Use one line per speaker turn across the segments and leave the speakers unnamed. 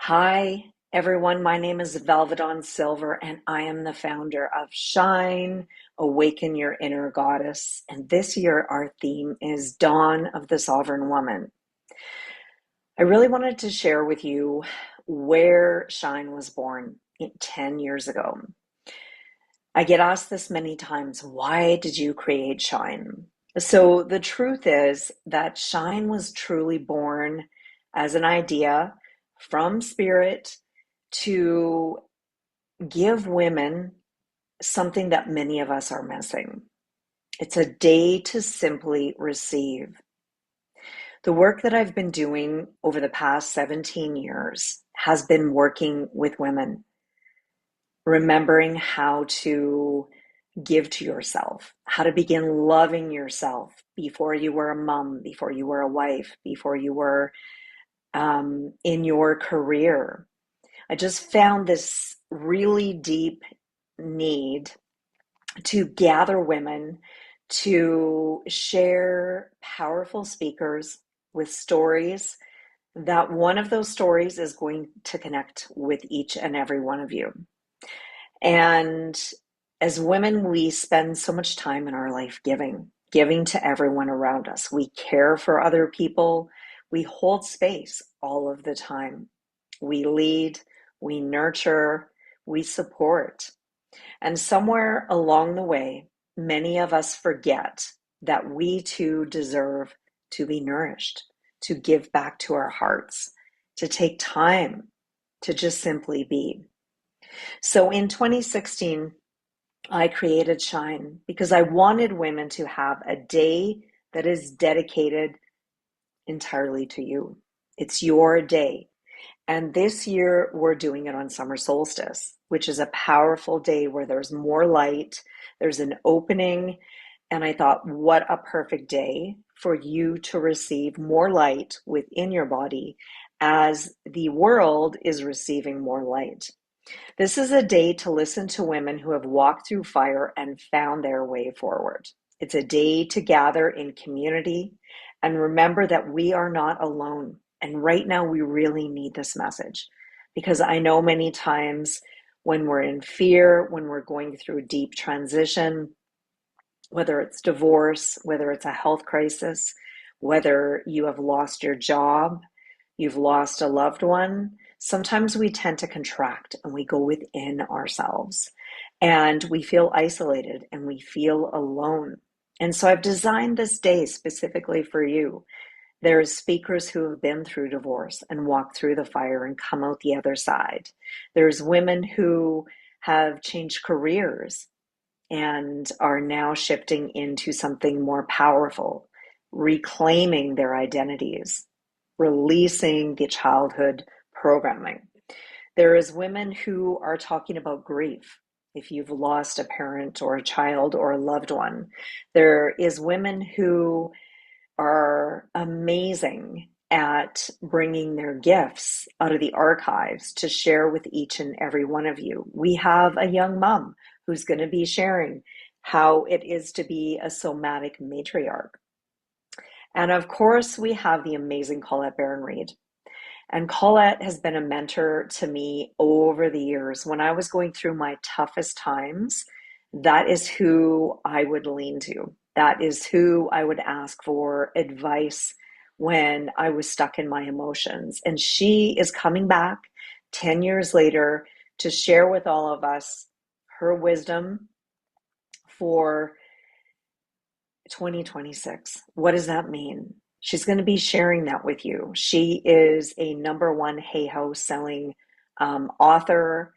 Hi, everyone. My name is Velva Dawn Silver, and I am the founder of Shine, Awaken Your Inner Goddess. And this year, our theme is Dawn of the Sovereign Woman. I really wanted to share with you where Shine was born 10 years ago. I get asked this many times, why did you create Shine? So the truth is that Shine was truly born as an idea from spirit to give women something that many of us are missing. It's a day to simply receive. The work that I've been doing over the past 17 years has been working with women, remembering how to give to yourself, how to begin loving yourself before you were a mom, before you were a wife, before you were in your career. I just found this really deep need to gather women to share powerful speakers with stories that one of those stories is going to connect with each and every one of you. And as women, we spend so much time in our life giving to everyone around us. We care for other people. We hold space all of the time. We lead, we nurture, we support. And somewhere along the way, many of us forget that we too deserve to be nourished, to give back to our hearts, to take time to just simply be. So in 2016, I created Shine because I wanted women to have a day that is dedicated entirely to you. It's your day. And this year, we're doing it on summer solstice, which is a powerful day where there's more light, there's an opening. And I thought, what a perfect day for you to receive more light within your body as the world is receiving more light. This is a day to listen to women who have walked through fire and found their way forward. It's a day to gather in community and remember that we are not alone. And right now, we really need this message because I know many times when we're in fear, when we're going through deep transition, whether it's divorce, whether it's a health crisis, whether you have lost your job, you've lost a loved one, sometimes we tend to contract and we go within ourselves and we feel isolated and we feel alone. And so I've designed this day specifically for you. There's speakers who have been through divorce and walked through the fire and come out the other side. There's women who have changed careers and are now shifting into something more powerful, reclaiming their identities, releasing the childhood programming. There is women who are talking about grief. If you've lost a parent or a child or a loved one, there is women who are amazing at bringing their gifts out of the archives to share with each and every one of you. We have a young mom who's going to be sharing how it is to be a somatic matriarch. And of course, we have the amazing Colette Baron-Reid. And Colette has been a mentor to me over the years. When I was going through my toughest times, that is who I would lean to. That is who I would ask for advice when I was stuck in my emotions. And she is coming back 10 years later to share with all of us her wisdom for 2026. What does that mean? She's going to be sharing that with you. She is a #1 Hay House selling author,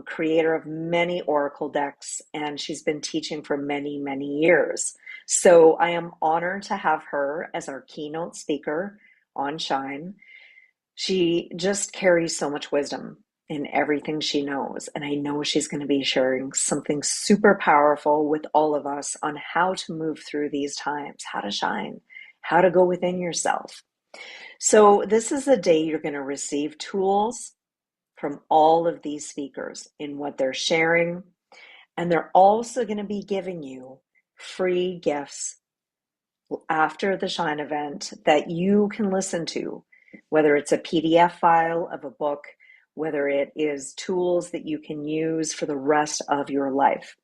creator of many oracle decks, and she's been teaching for many, many years. So I am honored to have her as our keynote speaker on Shine. She just carries so much wisdom in everything she knows. And I know she's going to be sharing something super powerful with all of us on how to move through these times, how to shine, how to go within yourself. So this is the day you're going to receive tools from all of these speakers in what they're sharing. And they're also going to be giving you free gifts after the Shine event that you can listen to whether it's a PDF file of a book, whether it is tools that you can use for the rest of your life.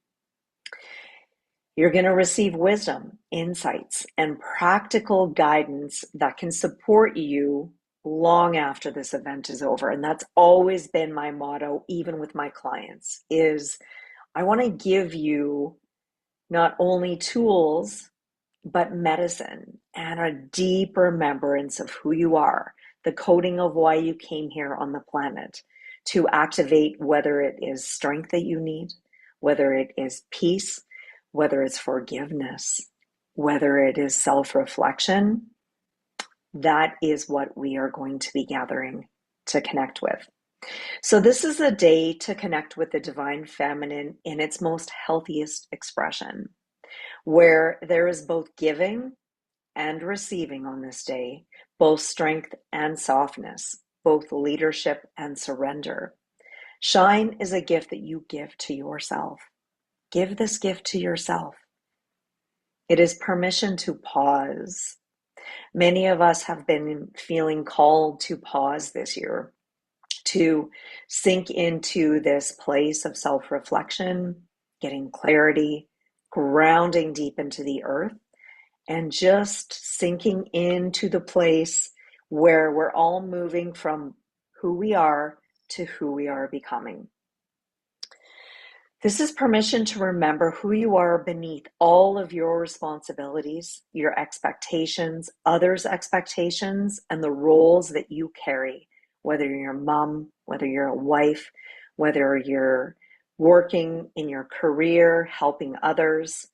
You're going to receive wisdom, insights, and practical guidance that can support you long after this event is over. And that's always been my motto, even with my clients, is I want to give you not only tools, but medicine and a deep remembrance of who you are, the coding of why you came here on the planet, to activate whether it is strength that you need, whether it is peace, whether it's forgiveness, whether it is self-reflection. That is what we are going to be gathering to connect with. So this is a day to connect with the divine feminine in its most healthiest expression, where there is both giving and receiving on this day, both strength and softness, both leadership and surrender. Shine is a gift that you give to yourself. Give this gift to yourself. It is permission to pause. Many of us have been feeling called to pause this year, to sink into this place of self-reflection, getting clarity, grounding deep into the earth, and just sinking into the place where we're all moving from who we are to who we are becoming. This is permission to remember who you are beneath all of your responsibilities, your expectations, others' expectations, and the roles that you carry, whether you're a mom, whether you're a wife, whether you're working in your career, helping others.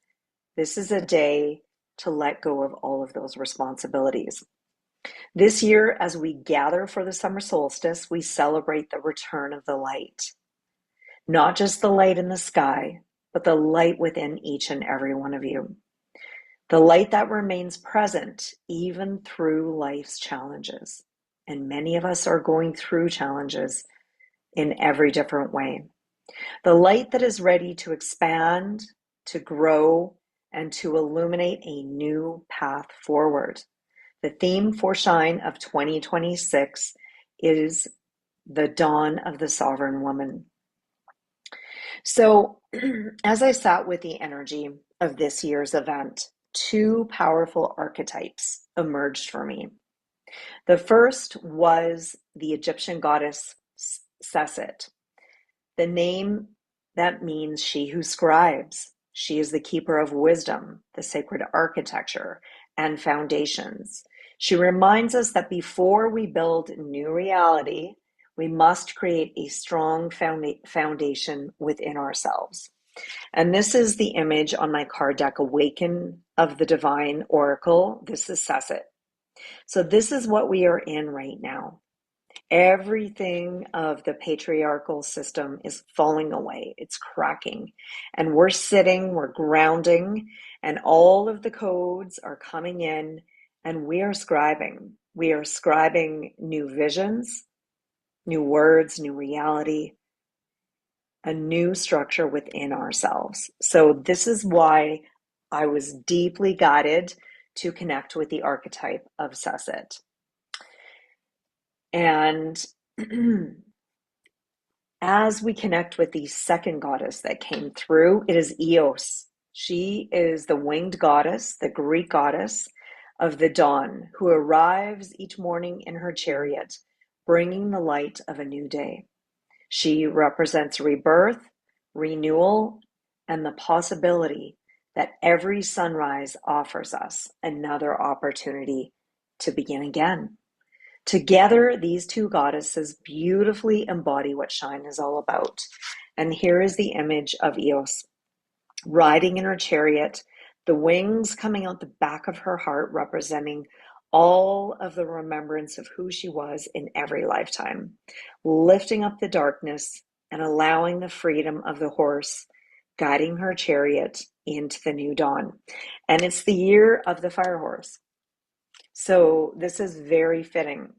This is a day to let go of all of those responsibilities. This year, as we gather for the summer solstice, we celebrate the return of the light. Not just the light in the sky, but the light within each and every one of you. The light that remains present even through life's challenges. And many of us are going through challenges in every different way. The light that is ready to expand, to grow, and to illuminate a new path forward. The theme for Shine of 2026 is the dawn of the sovereign woman. So as I sat with the energy of this year's event, two powerful archetypes emerged for me. The first was the Egyptian goddess Seset. The name that means she who scribes. She is the keeper of wisdom, the sacred architecture, and foundations. She reminds us that before we build new reality, we must create a strong foundation within ourselves. And this is the image on my card deck, Awaken of the Divine Oracle. This is Seset. So this is what we are in right now. Everything of the patriarchal system is falling away. It's cracking. And we're sitting, we're grounding, and all of the codes are coming in, and we are scribing. We are scribing new visions, new words, new reality, a new structure within ourselves. So this is why I was deeply guided to connect with the archetype of Seset. And as we connect with the second goddess that came through, it is Eos. She is the winged goddess, the Greek goddess of the dawn, who arrives each morning in her chariot, bringing the light of a new day. She represents rebirth, renewal, and the possibility that every sunrise offers us another opportunity to begin again. Together, these two goddesses beautifully embody what Shine is all about. And here is the image of Eos riding in her chariot, the wings coming out the back of her heart, representing all of the remembrance of who she was in every lifetime, lifting up the darkness and allowing the freedom of the horse, guiding her chariot into the new dawn. And it's the year of the fire horse. So this is very fitting.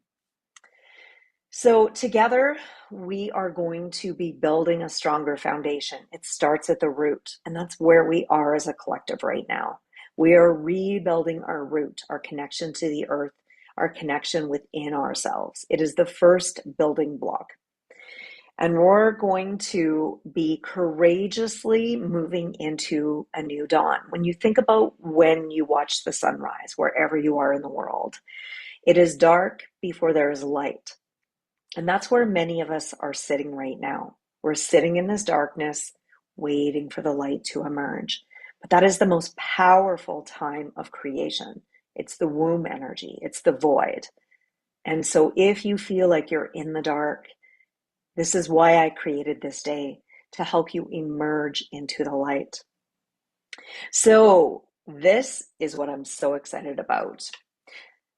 So together, we are going to be building a stronger foundation. It starts at the root, and that's where we are as a collective right now. We are rebuilding our root, our connection to the earth, our connection within ourselves. It is the first building block. And we're going to be courageously moving into a new dawn. When you think about when you watch the sunrise, wherever you are in the world, it is dark before there is light. And that's where many of us are sitting right now. We're sitting in this darkness, waiting for the light to emerge. But that is the most powerful time of creation. It's the womb energy, it's the void. And so if you feel like you're in the dark, this is why I created this day, to help you emerge into the light. So this is what I'm so excited about.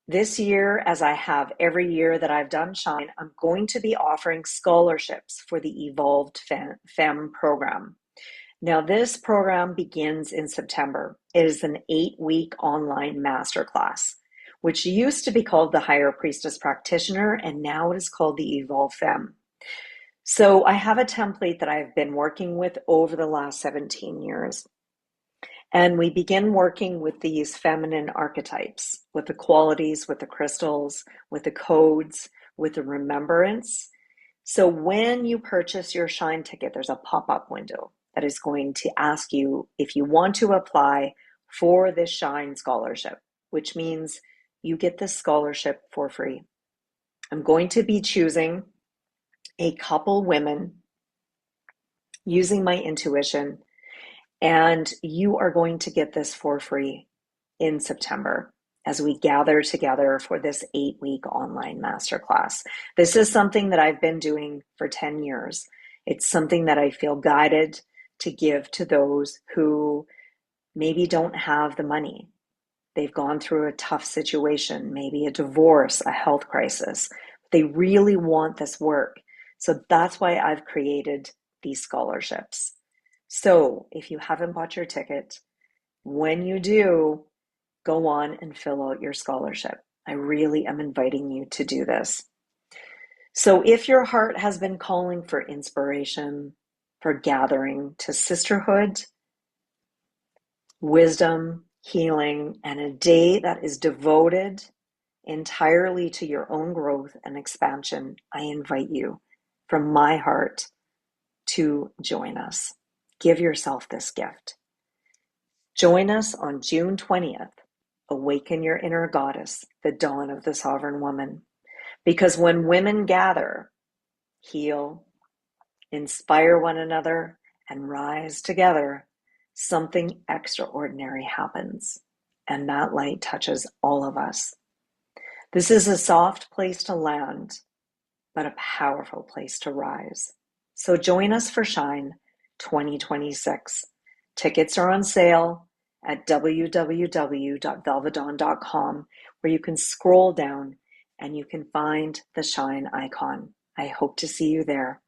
This year, as I have every year that I've done Shine, I'm going to be offering scholarships for the Evolved Femme program. Now, this program begins in September. It is an 8-week online masterclass, which used to be called the Higher Priestess Practitioner, and now it is called the Evolved Femme. So I have a template that I've been working with over the last 17 years. And we begin working with these feminine archetypes, with the qualities, with the crystals, with the codes, with the remembrance. So when you purchase your Shine ticket, there's a pop-up window that is going to ask you if you want to apply for this Shine scholarship, which means you get this scholarship for free. I'm going to be choosing a couple women using my intuition, and you are going to get this for free in September as we gather together for this 8-week online masterclass. This is something that I've been doing for 10 years. It's something that I feel guided to give to those who maybe don't have the money. They've gone through a tough situation, maybe a divorce, a health crisis. They really want this work. So that's why I've created these scholarships. So if you haven't bought your ticket, when you do, go on and fill out your scholarship. I really am inviting you to do this. So if your heart has been calling for inspiration, for gathering to sisterhood, wisdom, healing, and a day that is devoted entirely to your own growth and expansion, I invite you from my heart to join us. Give yourself this gift. Join us on June 20th. Awaken Your Inner Goddess, the dawn of the sovereign woman. Because when women gather, heal, inspire one another, and rise together, something extraordinary happens. And that light touches all of us. This is a soft place to land, but a powerful place to rise. So join us for Shine 2026. Tickets are on sale at www.velvadawn.com, where you can scroll down and you can find the Shine icon. I hope to see you there.